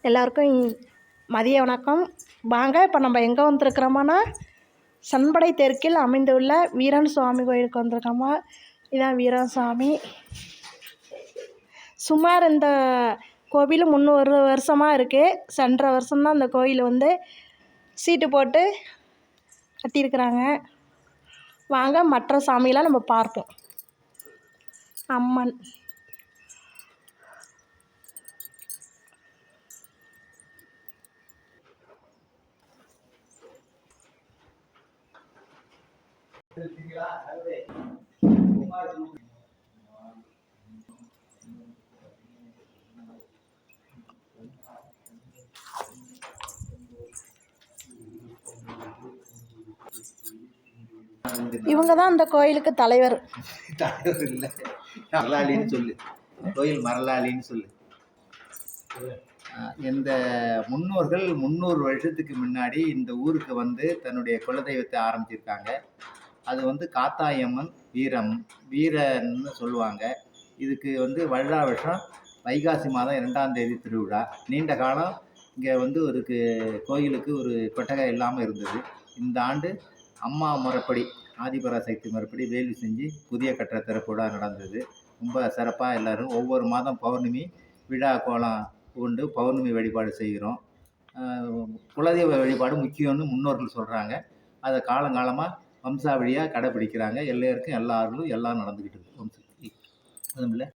எல்லாருக்கும் மதிய வணக்கம். வாங்க, இப்போ நம்ம எங்கே வந்திருக்கிறோமோன்னா சண்படை தெற்கில் அமைந்துள்ள வீரன் சுவாமி கோயிலுக்கு வந்திருக்கோமா. இதான் வீரன் சாமி. சுமார் இந்த கோவில் 300 வருஷமாக இருக்குது. சென்ற வருஷம்தான் இந்த கோயில் சீட்டு போட்டு கட்டியிருக்கிறாங்க. வாங்க மற்ற சாமியெலாம் நம்ம பார்ப்போம். அம்மன் இவங்க தான் அந்த கோயிலுக்கு தலைவர். தலைவர் இல்லை, மரலாளின்னு சொல்லு, கோயில் மரலாளின்னு சொல்லு. இந்த முன்னோர்கள் 300 வருஷத்துக்கு முன்னாடி இந்த ஊருக்கு தன்னுடைய குலதெய்வத்தை ஆரம்பிச்சிருக்காங்க. அது காத்தாயம்மன் வீரன்னு சொல்லுவாங்க. இதுக்கு வருடா வருஷம் வைகாசி மாதம் 2ஆம் தேதி திருவிழா. நீண்ட காலம் இங்கே ஒரு கோயிலுக்கு ஒரு கொட்டகை இல்லாமல் இருந்தது. இந்த ஆண்டு அம்மா முறைப்படி, ஆதிபராசக்தி முறைப்படி வேள்வி செஞ்சு புதிய கட்டுற திறப்பு விழா நடந்தது. ரொம்ப சிறப்பாக எல்லோரும் ஒவ்வொரு மாதம் பௌர்ணமி விழா கோலம் கொண்டு பௌர்ணமி வழிபாடு செய்கிறோம். குலதெய்வ வழிபாடு முக்கியம்னு முன்னோர்கள் சொல்கிறாங்க. அதை காலங்காலமாக வம்சாவழியாக கடைப்பிடிக்கிறாங்க. எல்லாருக்கும் எல்லாரும் எல்லாம் நடந்துக்கிட்டு இருக்கு. அதுவும் இல்லை